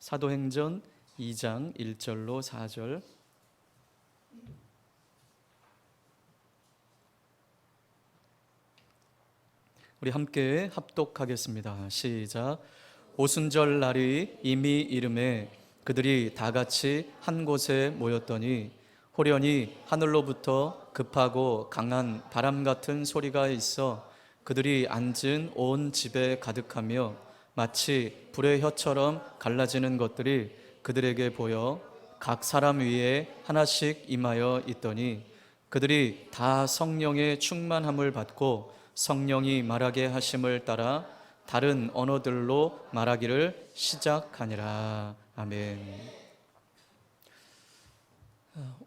사도행전 2장 1절로 4절. 우리 함께 합독하겠습니다. 시작. 오순절 날이 이미 이름에 그들이 다 같이 한 곳에 모였더니 호련히 하늘로부터 급하고 강한 바람 같은 소리가 있어 그들이 앉은 온 집에 가득하며 마치 불의 혀처럼 갈라지는 것들이 그들에게 보여 각 사람 위에 하나씩 임하여 있더니 그들이 다 성령의 충만함을 받고 성령이 말하게 하심을 따라 다른 언어들로 말하기를 시작하니라. 아멘.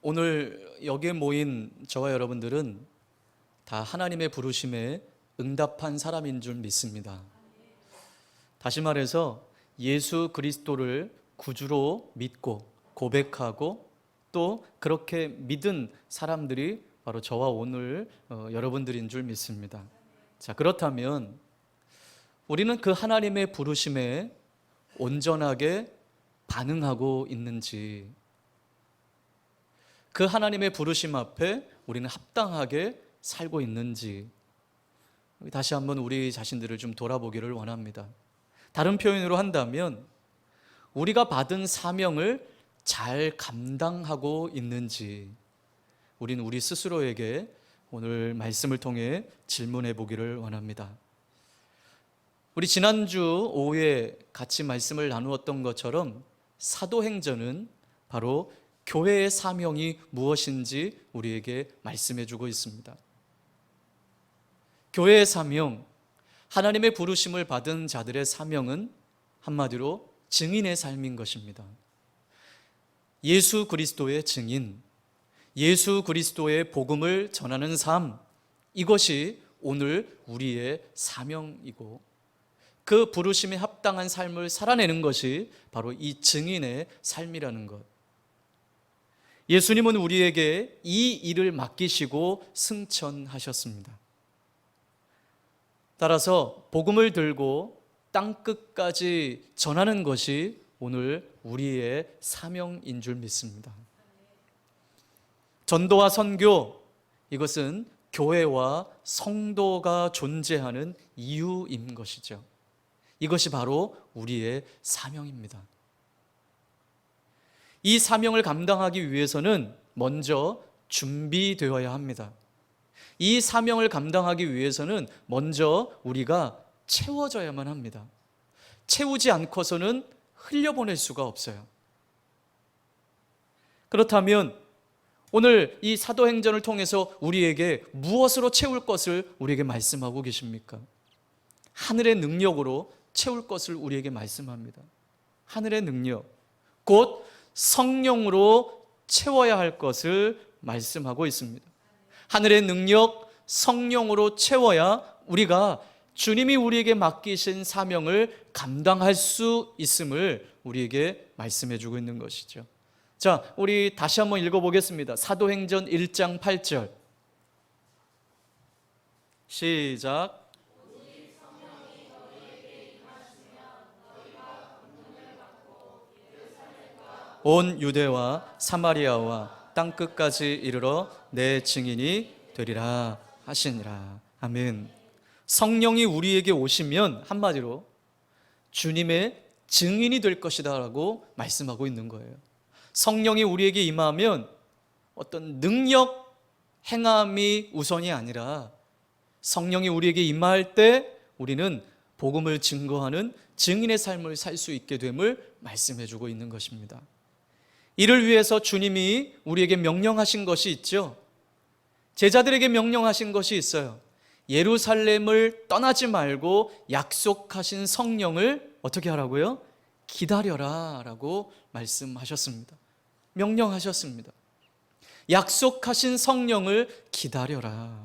오늘 여기에 모인 저와 여러분들은 다 하나님의 부르심에 응답한 사람인 줄 믿습니다. 다시 말해서 예수 그리스도를 구주로 믿고 고백하고 또 그렇게 믿은 사람들이 바로 저와 오늘 여러분들인 줄 믿습니다. 자, 그렇다면 우리는 그 하나님의 부르심에 온전하게 반응하고 있는지, 그 하나님의 부르심 앞에 우리는 합당하게 살고 있는지 다시 한번 우리 자신들을 좀 돌아보기를 원합니다. 다른 표현으로 한다면 우리가 받은 사명을 잘 감당하고 있는지 우리는 우리 스스로에게 오늘 말씀을 통해 질문해 보기를 원합니다. 우리 지난주 오후에 같이 말씀을 나누었던 것처럼 사도행전은 바로 교회의 사명이 무엇인지 우리에게 말씀해 주고 있습니다. 교회의 사명, 하나님의 부르심을 받은 자들의 사명은 한마디로 증인의 삶인 것입니다. 예수 그리스도의 증인, 예수 그리스도의 복음을 전하는 삶, 이것이 오늘 우리의 사명이고 그 부르심에 합당한 삶을 살아내는 것이 바로 이 증인의 삶이라는 것. 예수님은 우리에게 이 일을 맡기시고 승천하셨습니다. 따라서 복음을 들고 땅끝까지 전하는 것이 오늘 우리의 사명인 줄 믿습니다. 전도와 선교, 이것은 교회와 성도가 존재하는 이유인 것이죠. 이것이 바로 우리의 사명입니다. 이 사명을 감당하기 위해서는 먼저 준비되어야 합니다. 이 사명을 감당하기 위해서는 먼저 우리가 채워져야만 합니다. 채우지 않고서는 흘려보낼 수가 없어요. 그렇다면 오늘 이 사도행전을 통해서 우리에게 무엇으로 채울 것을 우리에게 말씀하고 계십니까? 하늘의 능력으로 채울 것을 우리에게 말씀합니다. 하늘의 능력, 곧 성령으로 채워야 할 것을 말씀하고 있습니다. 하늘의 능력, 성령으로 채워야 우리가 주님이 우리에게 맡기신 사명을 감당할 수 있음을 우리에게 말씀해 주고 있는 것이죠. 자, 우리 다시 한번 읽어보겠습니다. 사도행전 1장 8절 시작. 온 유대와 사마리아와 땅끝까지 이르러 내 증인이 되리라 하시니라. 아멘. 성령이 우리에게 오시면 한마디로 주님의 증인이 될 것이다 라고 말씀하고 있는 거예요. 성령이 우리에게 임하면 어떤 능력, 행함이 우선이 아니라 성령이 우리에게 임할 때 우리는 복음을 증거하는 증인의 삶을 살 수 있게 됨을 말씀해 주고 있는 것입니다. 이를 위해서 주님이 우리에게 명령하신 것이 있죠. 제자들에게 명령하신 것이 있어요. 예루살렘을 떠나지 말고 약속하신 성령을 어떻게 하라고요? 기다려라 라고 말씀하셨습니다. 명령하셨습니다. 약속하신 성령을 기다려라.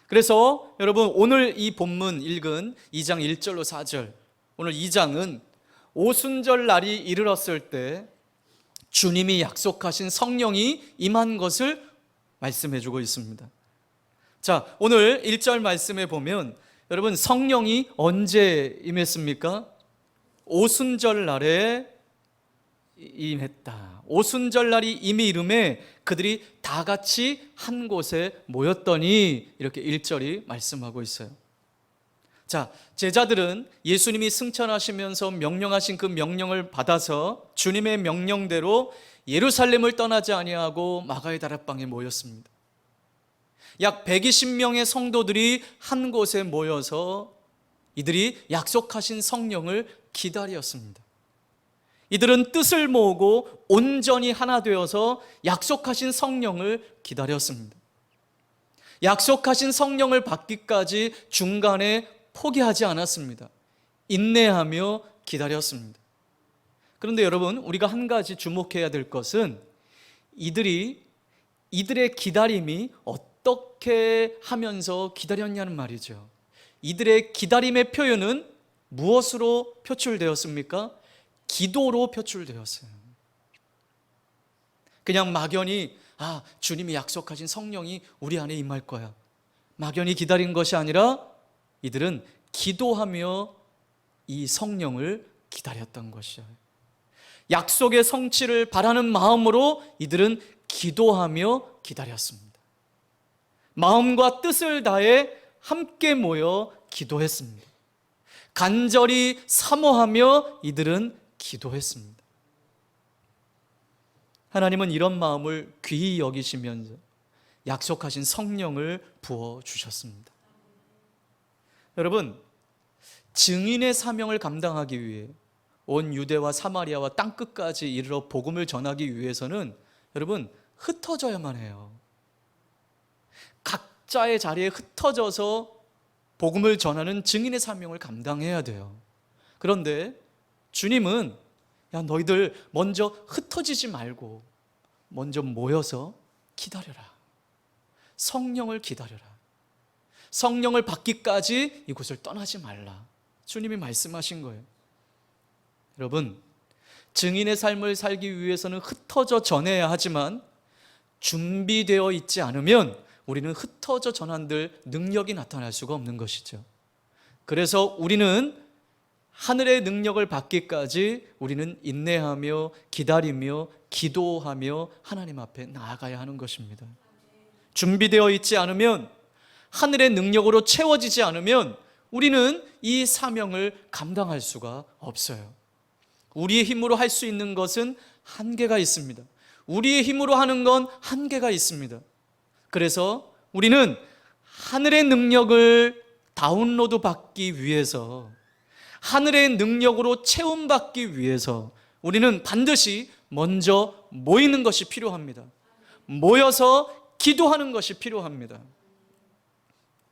그래서 여러분 오늘 이 본문 읽은 2장 1절로 4절, 오늘 2장은 오순절 날이 이르렀을 때 주님이 약속하신 성령이 임한 것을 말씀해 주고 있습니다. 자, 오늘 1절 말씀에 보면 여러분 성령이 언제 임했습니까? 오순절 날에 임했다. 오순절 날이 이미 이름에 그들이 다 같이 한 곳에 모였더니 이렇게 1절이 말씀하고 있어요. 자, 제자들은 예수님이 승천하시면서 명령하신 그 명령을 받아서 주님의 명령대로 예루살렘을 떠나지 아니하고 마가의 다락방에 모였습니다. 약 120명의 성도들이 한 곳에 모여서 이들이 약속하신 성령을 기다렸습니다. 이들은 뜻을 모으고 온전히 하나 되어서 약속하신 성령을 기다렸습니다. 약속하신 성령을 받기까지 중간에 포기하지 않았습니다. 인내하며 기다렸습니다. 그런데 여러분, 우리가 한 가지 주목해야 될 것은 이들의 기다림이 어떻게 하면서 기다렸냐는 말이죠. 이들의 기다림의 표현은 무엇으로 표출되었습니까? 기도로 표출되었어요. 그냥 막연히 주님이 약속하신 성령이 우리 안에 임할 거야, 막연히 기다린 것이 아니라 이들은 기도하며 이 성령을 기다렸던 것이죠. 약속의 성취를 바라는 마음으로 이들은 기도하며 기다렸습니다. 마음과 뜻을 다해 함께 모여 기도했습니다. 간절히 사모하며 이들은 기도했습니다. 하나님은 이런 마음을 귀히 여기시면서 약속하신 성령을 부어주셨습니다. 여러분, 증인의 사명을 감당하기 위해 온 유대와 사마리아와 땅끝까지 이르러 복음을 전하기 위해서는 여러분, 흩어져야만 해요. 각자의 자리에 흩어져서 복음을 전하는 증인의 사명을 감당해야 돼요. 그런데 주님은 너희들 먼저 흩어지지 말고 먼저 모여서 기다려라. 성령을 기다려라. 성령을 받기까지 이곳을 떠나지 말라. 주님이 말씀하신 거예요. 여러분, 증인의 삶을 살기 위해서는 흩어져 전해야 하지만 준비되어 있지 않으면 우리는 흩어져 전한들 능력이 나타날 수가 없는 것이죠. 그래서 우리는 하늘의 능력을 받기까지 우리는 인내하며 기다리며 기도하며 하나님 앞에 나아가야 하는 것입니다. 준비되어 있지 않으면, 하늘의 능력으로 채워지지 않으면 우리는 이 사명을 감당할 수가 없어요. 우리의 힘으로 할 수 있는 것은 한계가 있습니다. 우리의 힘으로 하는 건 한계가 있습니다. 그래서 우리는 하늘의 능력을 다운로드 받기 위해서, 하늘의 능력으로 채움받기 위해서 우리는 반드시 먼저 모이는 것이 필요합니다. 모여서 기도하는 것이 필요합니다.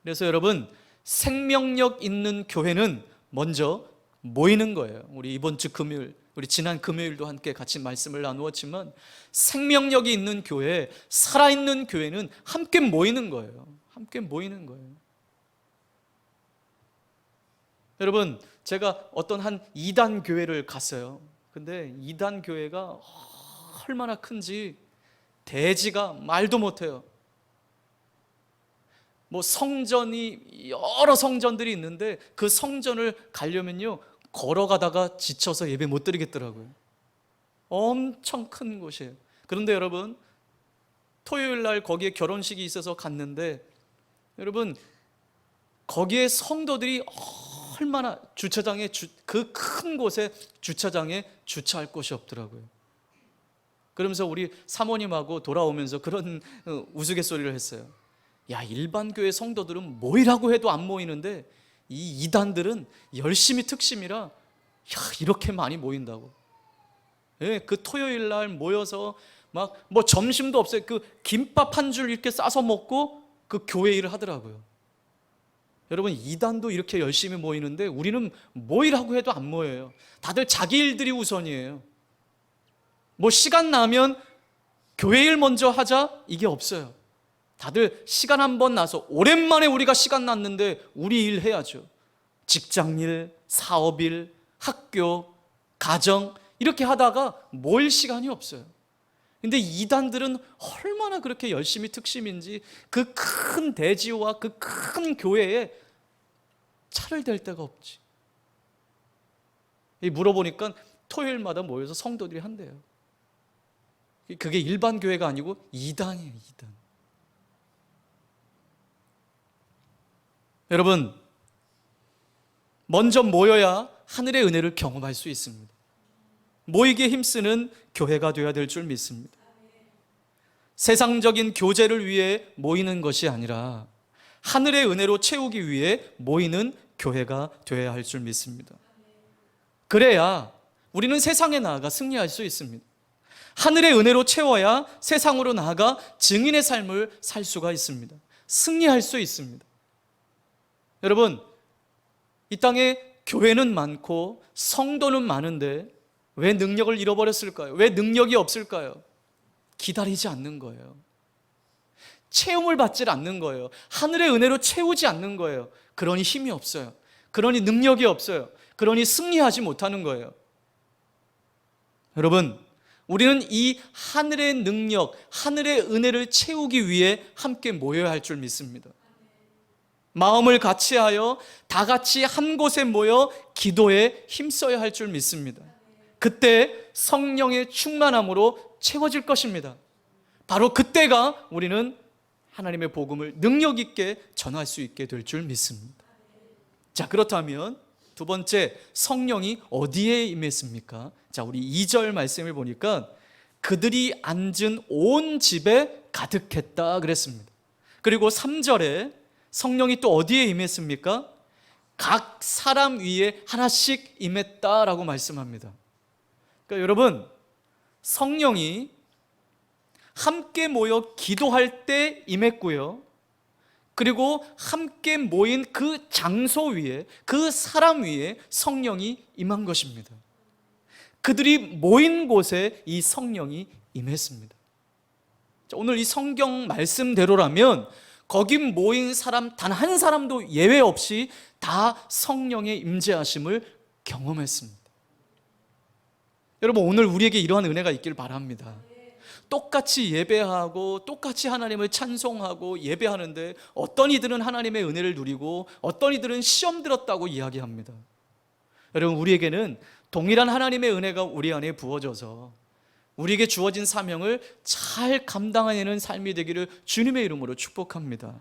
그래서 여러분, 생명력 있는 교회는 먼저 모이는 거예요. 우리 이번 주 금요일, 우리 지난 금요일도 함께 같이 말씀을 나누었지만 생명력이 있는 교회, 살아있는 교회는 함께 모이는 거예요. 함께 모이는 거예요. 여러분, 제가 어떤 한 2단 교회를 갔어요. 근데 2단 교회가 얼마나 큰지 대지가 말도 못해요. 성전이 여러 성전들이 있는데 그 성전을 가려면요, 걸어가다가 지쳐서 예배 못 드리겠더라고요. 엄청 큰 곳이에요. 그런데 여러분, 토요일 날 거기에 결혼식이 있어서 갔는데 여러분, 거기에 성도들이 얼마나 주차장에 그 큰 곳에 주차장에 주차할 곳이 없더라고요. 그러면서 우리 사모님하고 돌아오면서 그런 우스갯소리를 했어요. 일반 교회 성도들은 모이라고 해도 안 모이는데 이 이단들은 열심히 특심이라 이렇게 많이 모인다고. 그 토요일 날 모여서 점심도 없어요. 그 김밥 한 줄 이렇게 싸서 먹고 그 교회 일을 하더라고요. 여러분, 이단도 이렇게 열심히 모이는데 우리는 모이라고 해도 안 모여요. 다들 자기 일들이 우선이에요. 시간 나면 교회 일 먼저 하자, 이게 없어요. 다들 시간 한번 나서, 오랜만에 우리가 시간 났는데 우리 일 해야죠. 직장일, 사업일, 학교, 가정 이렇게 하다가 모일 시간이 없어요. 근데 이단들은 얼마나 그렇게 열심히 특심인지 그 큰 대지와 그 큰 교회에 차를 댈 데가 없지. 물어보니까 토요일마다 모여서 성도들이 한대요. 그게 일반 교회가 아니고 이단이에요, 이단. 여러분, 먼저 모여야 하늘의 은혜를 경험할 수 있습니다. 모이기에 힘쓰는 교회가 되어야 될 줄 믿습니다. 세상적인 교제를 위해 모이는 것이 아니라 하늘의 은혜로 채우기 위해 모이는 교회가 되어야 할 줄 믿습니다. 그래야 우리는 세상에 나아가 승리할 수 있습니다. 하늘의 은혜로 채워야 세상으로 나아가 증인의 삶을 살 수가 있습니다. 승리할 수 있습니다. 여러분, 이 땅에 교회는 많고 성도는 많은데 왜 능력을 잃어버렸을까요? 왜 능력이 없을까요? 기다리지 않는 거예요. 체험을 받지 않는 거예요. 하늘의 은혜로 채우지 않는 거예요. 그러니 힘이 없어요. 그러니 능력이 없어요. 그러니 승리하지 못하는 거예요. 여러분, 우리는 이 하늘의 능력, 하늘의 은혜를 채우기 위해 함께 모여야 할 줄 믿습니다. 마음을 같이하여 다 같이 한 곳에 모여 기도에 힘써야 할 줄 믿습니다. 그때 성령의 충만함으로 채워질 것입니다. 바로 그때가 우리는 하나님의 복음을 능력 있게 전할 수 있게 될 줄 믿습니다. 자, 그렇다면 두 번째, 성령이 어디에 임했습니까? 자, 우리 2절 말씀을 보니까 그들이 앉은 온 집에 가득했다 그랬습니다. 그리고 3절에 성령이 또 어디에 임했습니까? 각 사람 위에 하나씩 임했다라고 말씀합니다. 그러니까 여러분, 성령이 함께 모여 기도할 때 임했고요, 그리고 함께 모인 그 장소 위에, 그 사람 위에 성령이 임한 것입니다. 그들이 모인 곳에 이 성령이 임했습니다. 오늘 이 성경 말씀대로라면 거기 모인 사람 단 한 사람도 예외 없이 다 성령의 임재하심을 경험했습니다. 여러분, 오늘 우리에게 이러한 은혜가 있길 바랍니다. 똑같이 예배하고 똑같이 하나님을 찬송하고 예배하는데 어떤 이들은 하나님의 은혜를 누리고 어떤 이들은 시험 들었다고 이야기합니다. 여러분, 우리에게는 동일한 하나님의 은혜가 우리 안에 부어져서 우리에게 주어진 사명을 잘 감당해내는 삶이 되기를 주님의 이름으로 축복합니다.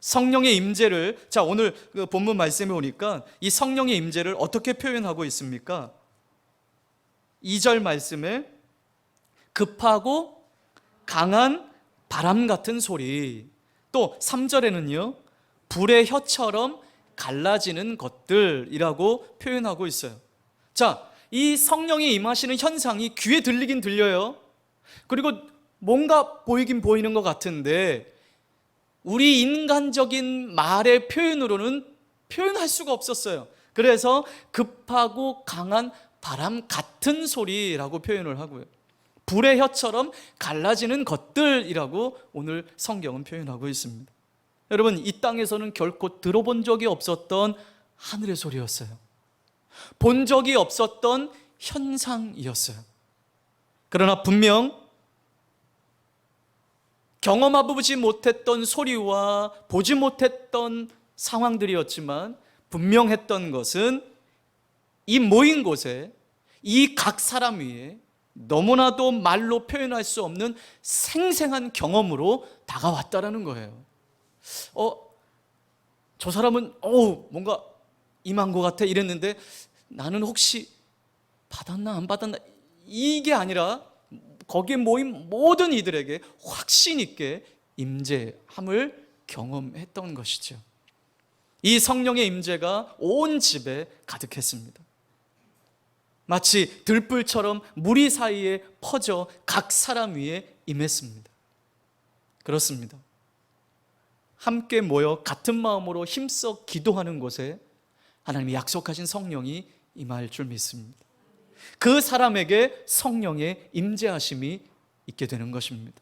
성령의 임재를, 자, 오늘 그 본문 말씀에 오니까 이 성령의 임재를 어떻게 표현하고 있습니까? 2절 말씀에 급하고 강한 바람 같은 소리, 또 3절에는요 불의 혀처럼 갈라지는 것들이라고 표현하고 있어요. 자, 이 성령이 임하시는 현상이 귀에 들리긴 들려요. 그리고 뭔가 보이긴 보이는 것 같은데 우리 인간적인 말의 표현으로는 표현할 수가 없었어요. 그래서 급하고 강한 바람 같은 소리라고 표현을 하고요, 불의 혀처럼 갈라지는 것들이라고 오늘 성경은 표현하고 있습니다. 여러분, 이 땅에서는 결코 들어본 적이 없었던 하늘의 소리였어요. 본 적이 없었던 현상이었어요. 그러나 분명 경험해보지 못했던 소리와 보지 못했던 상황들이었지만 분명했던 것은 이 모인 곳에 이 각 사람 위에 너무나도 말로 표현할 수 없는 생생한 경험으로 다가왔다라는 거예요. 저 사람은 뭔가 임한 것 같아 이랬는데 나는 혹시 받았나 안 받았나, 이게 아니라 거기에 모인 모든 이들에게 확신 있게 임재함을 경험했던 것이죠. 이 성령의 임재가 온 집에 가득했습니다. 마치 들불처럼 무리 사이에 퍼져 각 사람 위에 임했습니다. 그렇습니다. 함께 모여 같은 마음으로 힘써 기도하는 곳에 하나님이 약속하신 성령이 임할 줄 믿습니다. 그 사람에게 성령의 임재하심이 있게 되는 것입니다.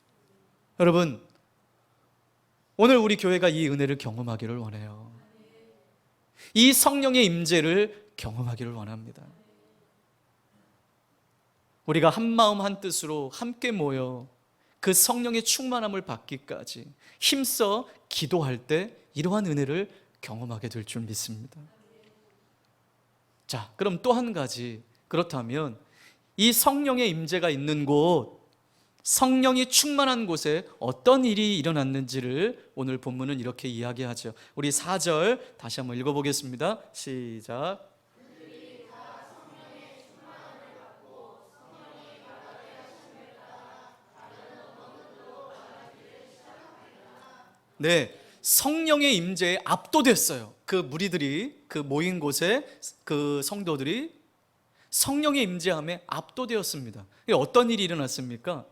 여러분, 오늘 우리 교회가 이 은혜를 경험하기를 원해요. 이 성령의 임재를 경험하기를 원합니다. 우리가 한 마음 한 뜻으로 함께 모여 그 성령의 충만함을 받기까지 힘써 기도할 때 이러한 은혜를 경험하게 될 줄 믿습니다. 자, 그럼 또 한 가지, 그렇다면 이 성령의 임재가 있는 곳, 성령이 충만한 곳에 어떤 일이 일어났는지를 오늘 본문은 이렇게 이야기하죠. 우리 4절 다시 한번 읽어보겠습니다. 시작. 네, 성령의 임재에 압도됐어요. 그 무리들이, 그 모인 곳에 그 성도들이 성령의 임재함에 압도되었습니다. 어떤 일이 일어났습니까?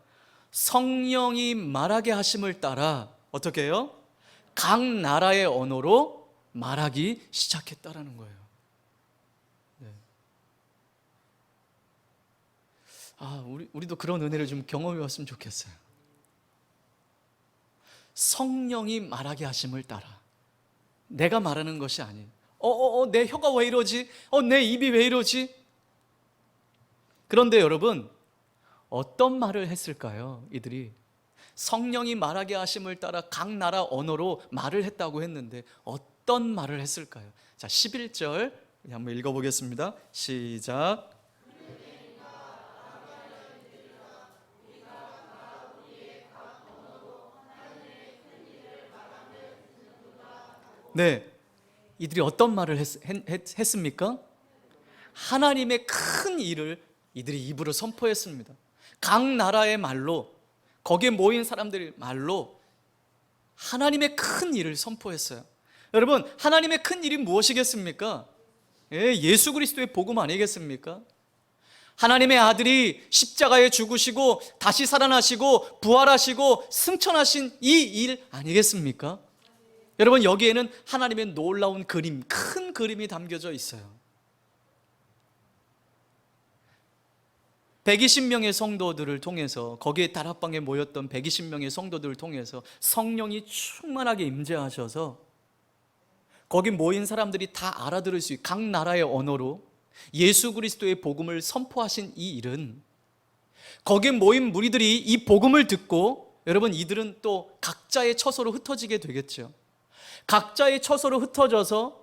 성령이 말하게 하심을 따라 어떻게 해요? 각 나라의 언어로 말하기 시작했다라는 거예요. 네. 우리도 그런 은혜를 좀 경험해 왔으면 좋겠어요. 성령이 말하게 하심을 따라, 내가 말하는 것이 아니에요. 내 혀가 왜 이러지? 내 입이 왜 이러지? 그런데 여러분, 어떤 말을 했을까요? 이들이 성령이 말하게 하심을 따라 각 나라 언어로 말을 했다고 했는데 어떤 말을 했을까요? 자, 11절 한번 읽어보겠습니다. 시작. 네, 이들이 어떤 말을 했습니까? 하나님의 큰 일을 이들이 입으로 선포했습니다. 각 나라의 말로, 거기에 모인 사람들의 말로 하나님의 큰 일을 선포했어요. 여러분, 하나님의 큰 일이 무엇이겠습니까? 예수 그리스도의 복음 아니겠습니까? 하나님의 아들이 십자가에 죽으시고 다시 살아나시고 부활하시고 승천하신 이 일 아니겠습니까? 여러분, 여기에는 하나님의 놀라운 그림, 큰 그림이 담겨져 있어요. 120명의 성도들을 통해서, 거기에 다락방에 모였던 120명의 성도들을 통해서 성령이 충만하게 임재하셔서 거기 모인 사람들이 다 알아들을 수 있고 각 나라의 언어로 예수 그리스도의 복음을 선포하신 이 일은, 거기에 모인 무리들이 이 복음을 듣고, 여러분, 이들은 또 각자의 처소로 흩어지게 되겠죠. 각자의 처소로 흩어져서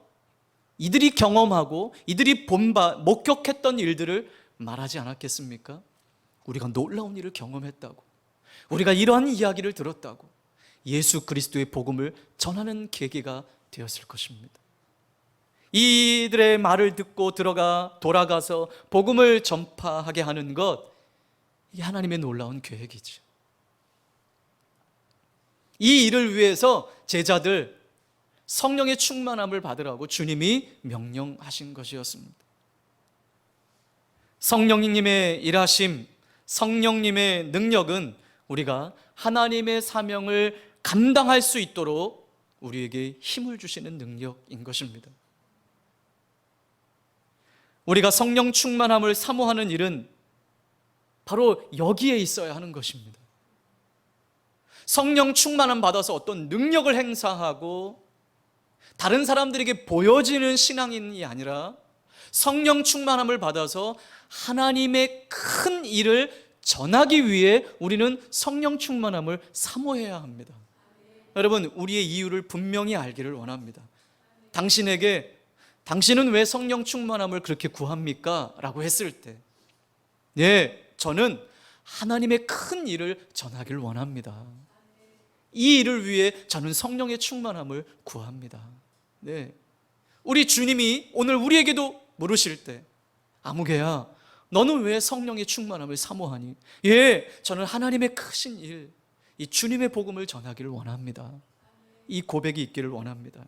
이들이 경험하고 이들이 목격했던 일들을 말하지 않았겠습니까? 우리가 놀라운 일을 경험했다고, 우리가 이러한 이야기를 들었다고 예수 그리스도의 복음을 전하는 계기가 되었을 것입니다. 이들의 말을 듣고 돌아가서 복음을 전파하게 하는 것, 이 하나님의 놀라운 계획이죠. 이 일을 위해서 제자들 성령의 충만함을 받으라고 주님이 명령하신 것이었습니다. 성령님의 일하심, 성령님의 능력은 우리가 하나님의 사명을 감당할 수 있도록 우리에게 힘을 주시는 능력인 것입니다. 우리가 성령 충만함을 사모하는 일은 바로 여기에 있어야 하는 것입니다. 성령 충만함 받아서 어떤 능력을 행사하고 다른 사람들에게 보여지는 신앙인이 아니라 성령 충만함을 받아서 하나님의 큰 일을 전하기 위해 우리는 성령 충만함을 사모해야 합니다. 여러분, 우리의 이유를 분명히 알기를 원합니다. 당신은 왜 성령 충만함을 그렇게 구합니까? 라고 했을 때, 저는 하나님의 큰 일을 전하기를 원합니다. 이 일을 위해 저는 성령의 충만함을 구합니다. 우리 주님이 오늘 우리에게도 물으실 때, 아무개야, 너는 왜 성령의 충만함을 사모하니? 저는 하나님의 크신 일, 이 주님의 복음을 전하기를 원합니다. 이 고백이 있기를 원합니다.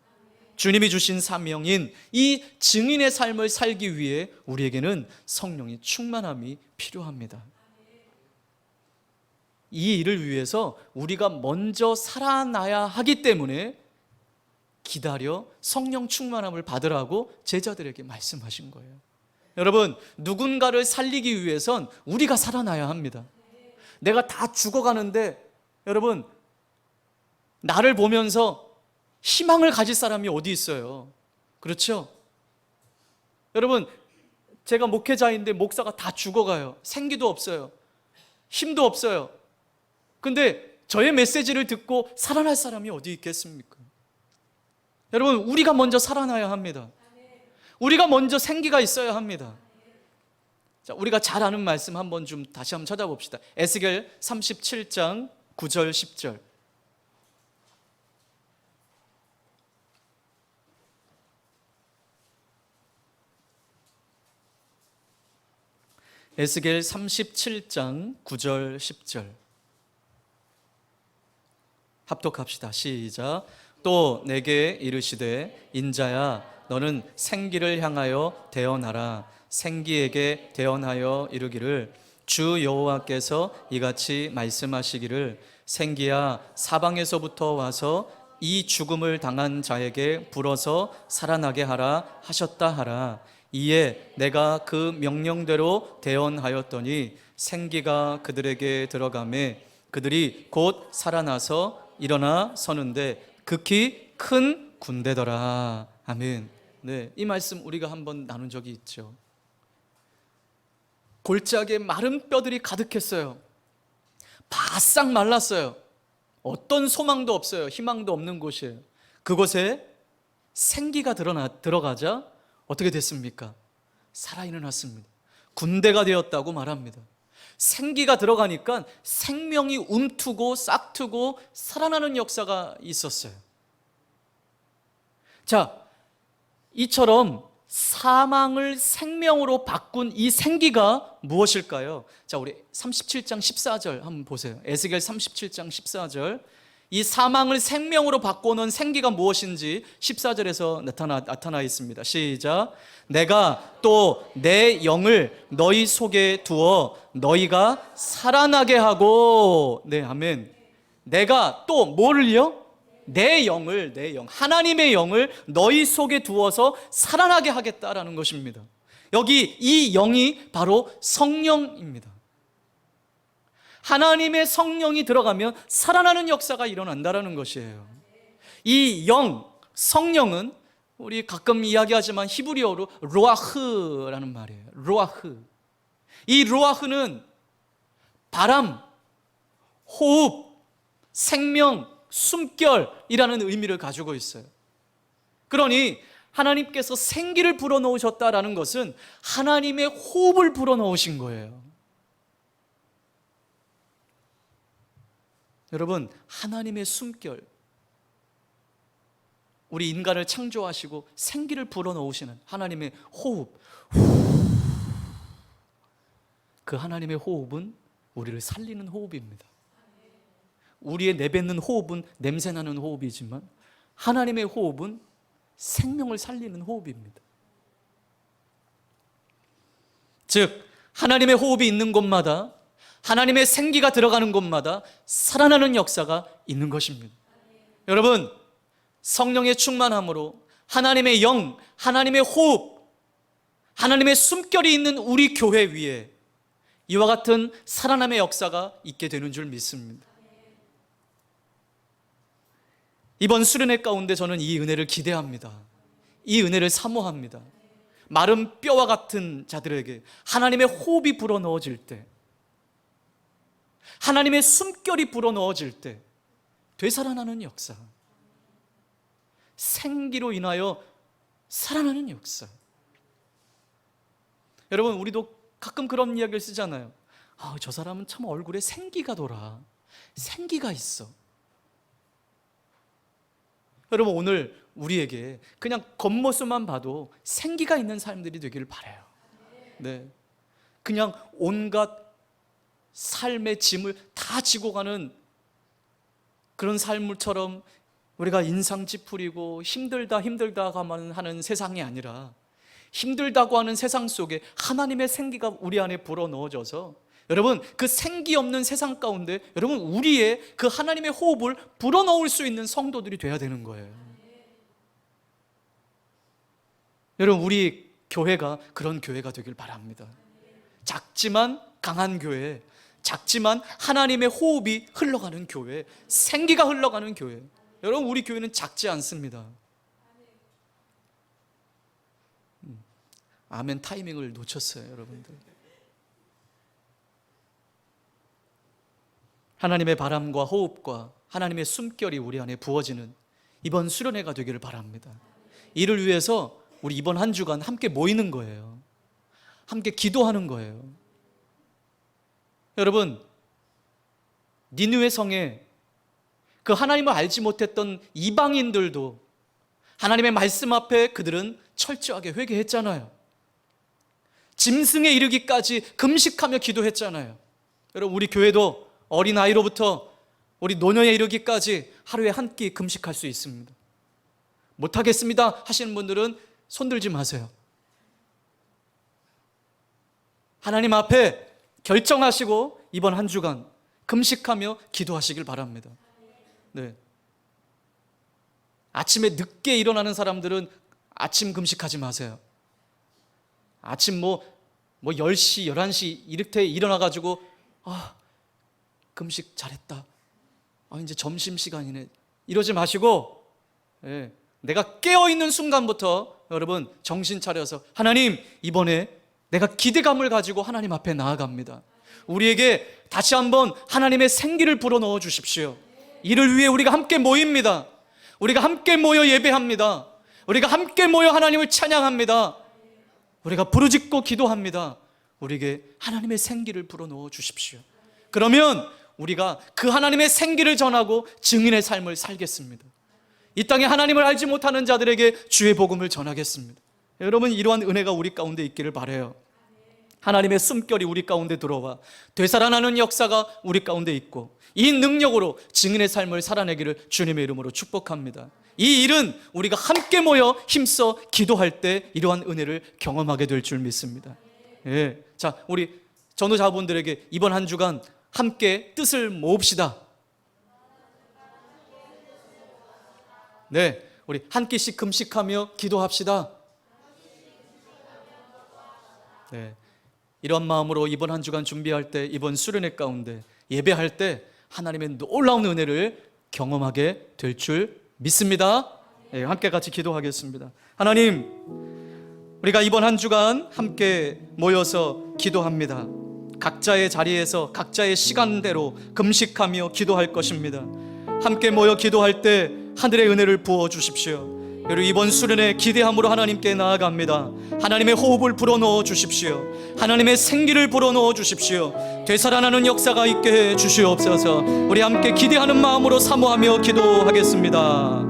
주님이 주신 사명인 이 증인의 삶을 살기 위해 우리에게는 성령의 충만함이 필요합니다. 이 일을 위해서 우리가 먼저 살아나야 하기 때문에 기다려 성령 충만함을 받으라고 제자들에게 말씀하신 거예요. 여러분, 누군가를 살리기 위해선 우리가 살아나야 합니다. 내가 다 죽어가는데, 여러분, 나를 보면서 희망을 가질 사람이 어디 있어요? 그렇죠? 여러분, 제가 목회자인데 목사가 다 죽어가요. 생기도 없어요. 힘도 없어요. 근데 저의 메시지를 듣고 살아날 사람이 어디 있겠습니까? 여러분, 우리가 먼저 살아나야 합니다. 우리가 먼저 생기가 있어야 합니다. 자, 우리가 잘 아는 말씀 한번 좀 다시 한번 찾아봅시다. 에스겔 37장 9절 10절. 에스겔 37장 9절 10절 합독합시다. 시작. 또 내게 이르시되 인자야 너는 생기를 향하여 대언하라. 생기에게 대언하여 이르기를 주 여호와께서 이같이 말씀하시기를 생기야 사방에서부터 와서 이 죽음을 당한 자에게 불어서 살아나게 하라 하셨다 하라. 이에 내가 그 명령대로 대언하였더니 생기가 그들에게 들어가매 그들이 곧 살아나서 일어나 서는데 극히 큰 군대더라. 아멘. 네, 이 말씀 우리가 한번 나눈 적이 있죠. 골짜기에 마른 뼈들이 가득했어요. 바싹 말랐어요. 어떤 소망도 없어요. 희망도 없는 곳이에요. 그곳에 생기가 들어가자 어떻게 됐습니까? 살아 일어났습니다. 군대가 되었다고 말합니다. 생기가 들어가니까 생명이 움트고 싹트고 살아나는 역사가 있었어요. 자, 이처럼 사망을 생명으로 바꾼 이 생기가 무엇일까요? 자, 우리 37장 14절 한번 보세요. 에스겔 37장 14절. 이 사망을 생명으로 바꾸는 생기가 무엇인지 14절에서 나타나 있습니다. 시작. 내가 또 내 영을 너희 속에 두어 너희가 살아나게 하고. 네, 아멘. 내가 또 뭐를요? 내 영, 하나님의 영을 너희 속에 두어서 살아나게 하겠다라는 것입니다. 여기 이 영이 바로 성령입니다. 하나님의 성령이 들어가면 살아나는 역사가 일어난다라는 것이에요. 이 영, 성령은 우리 가끔 이야기하지만 히브리어로 로아흐라는 말이에요. 로아흐. 이 로아흐는 바람, 호흡, 생명, 숨결이라는 의미를 가지고 있어요. 그러니 하나님께서 생기를 불어넣으셨다라는 것은 하나님의 호흡을 불어넣으신 거예요. 여러분, 하나님의 숨결, 우리 인간을 창조하시고 생기를 불어넣으시는 하나님의 호흡, 그 하나님의 호흡은 우리를 살리는 호흡입니다. 우리의 내뱉는 호흡은 냄새나는 호흡이지만 하나님의 호흡은 생명을 살리는 호흡입니다. 즉 하나님의 호흡이 있는 곳마다, 하나님의 생기가 들어가는 곳마다 살아나는 역사가 있는 것입니다. 여러분, 성령의 충만함으로 하나님의 영, 하나님의 호흡, 하나님의 숨결이 있는 우리 교회 위에 이와 같은 살아남의 역사가 있게 되는 줄 믿습니다. 이번 수련회 가운데 저는 이 은혜를 기대합니다. 이 은혜를 사모합니다. 마른 뼈와 같은 자들에게 하나님의 호흡이 불어넣어질 때, 하나님의 숨결이 불어넣어질 때 되살아나는 역사, 생기로 인하여 살아나는 역사. 여러분, 우리도 가끔 그런 이야기를 쓰잖아요. 저 사람은 참 얼굴에 생기가 돌아. 생기가 있어. 여러분, 오늘 우리에게 그냥 겉모습만 봐도 생기가 있는 사람들이 되기를 바라요. 네. 그냥 온갖 삶의 짐을 다 지고 가는 그런 삶처럼 우리가 인상 찌푸리고 힘들다 하는 세상이 아니라, 힘들다고 하는 세상 속에 하나님의 생기가 우리 안에 불어넣어져서 여러분, 그 생기 없는 세상 가운데 여러분, 우리의 그 하나님의 호흡을 불어넣을 수 있는 성도들이 돼야 되는 거예요. 여러분, 우리 교회가 그런 교회가 되길 바랍니다. 작지만 강한 교회, 작지만 하나님의 호흡이 흘러가는 교회, 생기가 흘러가는 교회. 여러분, 우리 교회는 작지 않습니다. 아멘 타이밍을 놓쳤어요, 여러분들. 하나님의 바람과 호흡과 하나님의 숨결이 우리 안에 부어지는 이번 수련회가 되기를 바랍니다. 이를 위해서 우리 이번 한 주간 함께 모이는 거예요. 함께 기도하는 거예요. 여러분, 니느웨 성에 그 하나님을 알지 못했던 이방인들도 하나님의 말씀 앞에 그들은 철저하게 회개했잖아요. 짐승에 이르기까지 금식하며 기도했잖아요. 여러분, 우리 교회도 어린아이로부터 우리 노년에 이르기까지 하루에 한 끼 금식할 수 있습니다. 못하겠습니다 하시는 분들은 손들지 마세요. 하나님 앞에 결정하시고 이번 한 주간 금식하며 기도하시길 바랍니다. 네. 아침에 늦게 일어나는 사람들은 아침 금식하지 마세요. 아침 10시, 11시 이렇게 일어나가지고 금식 잘했다. 이제 점심시간이네. 이러지 마시고, 예, 내가 깨어있는 순간부터 여러분 정신 차려서 하나님, 이번에 내가 기대감을 가지고 하나님 앞에 나아갑니다. 우리에게 다시 한번 하나님의 생기를 불어넣어 주십시오. 이를 위해 우리가 함께 모입니다. 우리가 함께 모여 예배합니다. 우리가 함께 모여 하나님을 찬양합니다. 우리가 부르짖고 기도합니다. 우리에게 하나님의 생기를 불어넣어 주십시오. 그러면 우리가 그 하나님의 생기를 전하고 증인의 삶을 살겠습니다. 이 땅에 하나님을 알지 못하는 자들에게 주의 복음을 전하겠습니다. 여러분, 이러한 은혜가 우리 가운데 있기를 바라요. 하나님의 숨결이 우리 가운데 들어와 되살아나는 역사가 우리 가운데 있고 이 능력으로 증인의 삶을 살아내기를 주님의 이름으로 축복합니다. 이 일은 우리가 함께 모여 힘써 기도할 때 이러한 은혜를 경험하게 될 줄 믿습니다. 예. 자, 우리 전도자분들에게 이번 한 주간 함께 뜻을 모읍시다. 네, 우리 한 끼씩 금식하며 기도합시다. 네, 이런 마음으로 이번 한 주간 준비할 때, 이번 수련회 가운데 예배할 때 하나님의 놀라운 은혜를 경험하게 될 줄 믿습니다. 네, 함께 같이 기도하겠습니다. 하나님, 우리가 이번 한 주간 함께 모여서 기도합니다. 각자의 자리에서 각자의 시간대로 금식하며 기도할 것입니다. 함께 모여 기도할 때 하늘의 은혜를 부어 주십시오. 그리고 이번 수련회 기대함으로 하나님께 나아갑니다. 하나님의 호흡을 불어넣어 주십시오. 하나님의 생기를 불어넣어 주십시오. 되살아나는 역사가 있게 해 주시옵소서. 우리 함께 기대하는 마음으로 사모하며 기도하겠습니다.